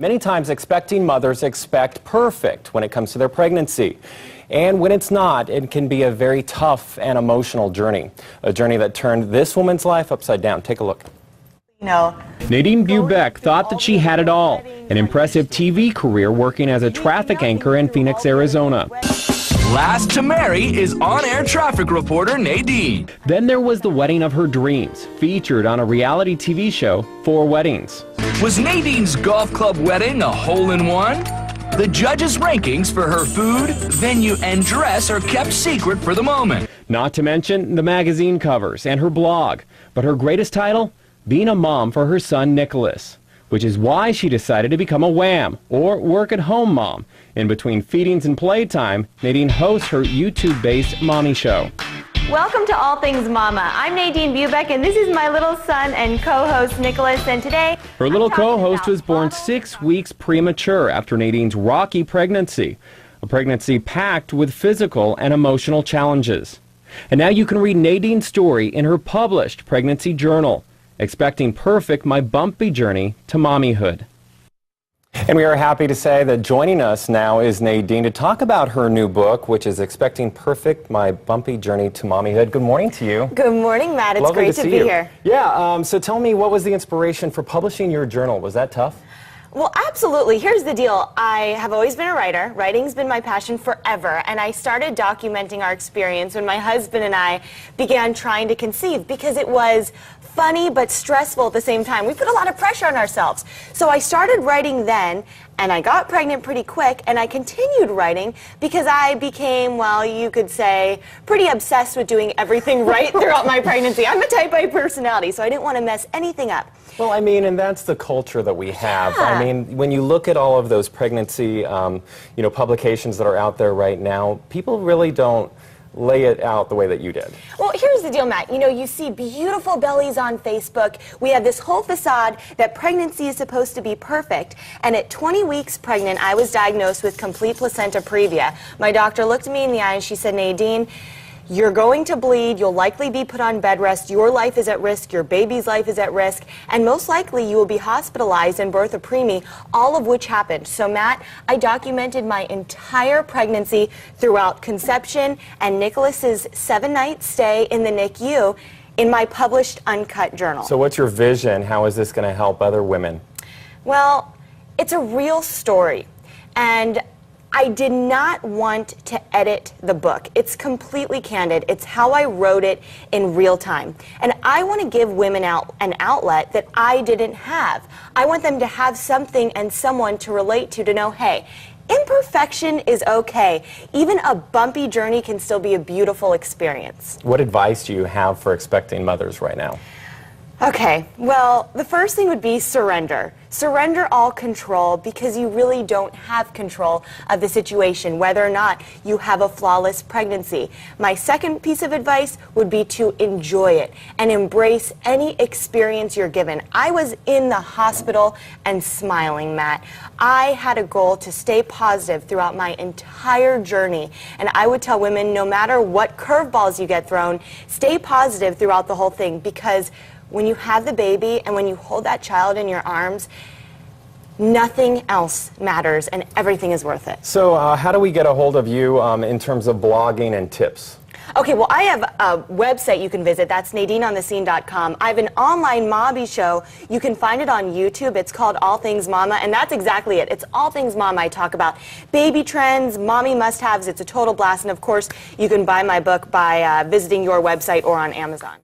Many times expecting mothers expect perfect when it comes to their pregnancy. And when it's not, it can be a very tough and emotional journey. A journey that turned this woman's life upside down. Take a look. Nadine Bubeck thought that she had it all. An impressive TV career working as a traffic anchor in Phoenix, Arizona. Last to marry is on-air traffic reporter Nadine. Then there was the wedding of her dreams, featured on a reality TV show, 4 Weddings. Was Nadine's golf club wedding a hole-in-one? The judges' rankings for her food, venue, and dress are kept secret for the moment. Not to mention the magazine covers and her blog. But her greatest title? Being a mom for her son Nicholas. Which is why she decided to become a WAM, or work-at-home mom. In between feedings and playtime, Nadine hosts her YouTube-based mommy show. Welcome to All Things Mama. I'm Nadine Bubeck, and this is my little son and co-host Nicholas, and today... Her little co-host was born 6 weeks premature after Nadine's rocky pregnancy. A pregnancy packed with physical and emotional challenges. And now you can read Nadine's story in her published pregnancy journal, Expecting Perfect, My Bumpy Journey to Mommyhood. And we are happy to say that joining us now is Nadine to talk about her new book, which is Expecting Perfect, My Bumpy Journey to Mommyhood. Good morning to you. Good morning, Matt. It's Lovely great to be here. Yeah, so tell me, what was the inspiration for publishing your journal? Was that tough? Well, absolutely. Here's the deal. I have always been a writer. Writing's been my passion forever, and I started documenting our experience when my husband and I began trying to conceive because it was funny but stressful at the same time. We put a lot of pressure on ourselves. So I started writing then, and I got pregnant pretty quick, and I continued writing because I became, well, you could say, pretty obsessed with doing everything right throughout my pregnancy. I'm a type A personality, so I didn't want to mess anything up. Well, I mean, and that's the culture that we have. Yeah. I mean, when you look at all of those pregnancy, publications that are out there right now, people really don't lay it out the way that you did. Well, here's the deal, Matt. You see beautiful bellies on Facebook. We have this whole facade that pregnancy is supposed to be perfect. And at 20 weeks pregnant, I was diagnosed with complete placenta previa. My doctor looked me in the eye and she said, Nadine, you're going to bleed, you'll likely be put on bed rest, your life is at risk, your baby's life is at risk, and most likely you will be hospitalized and birth a preemie, all of which happened. So Matt, I documented my entire pregnancy throughout conception and Nicholas's 7-night stay in the NICU in my published uncut journal. So what's your vision? How is this going to help other women? Well, it's a real story, and I did not want to edit the book. It's completely candid. It's how I wrote it in real time. And I want to give women an outlet that I didn't have. I want them to have something and someone to relate to know, hey, imperfection is okay. Even a bumpy journey can still be a beautiful experience. What advice do you have for expecting mothers right now? Okay, well, the first thing would be surrender. Surrender all control because you really don't have control of the situation, whether or not you have a flawless pregnancy. My second piece of advice would be to enjoy it and embrace any experience you're given. I was in the hospital and smiling, Matt. I had a goal to stay positive throughout my entire journey, and I would tell women, no matter what curveballs you get thrown, stay positive throughout the whole thing because when you have the baby and when you hold that child in your arms, nothing else matters and everything is worth it. So how do we get a hold of you in terms of blogging and tips? Okay, well, I have a website you can visit. That's NadineOnTheScene.com. I have an online mommy show. You can find it on YouTube. It's called All Things Mama, and that's exactly it. It's All Things Mama. I talk about baby trends, mommy must-haves. It's a total blast, and of course, you can buy my book by visiting your website or on Amazon.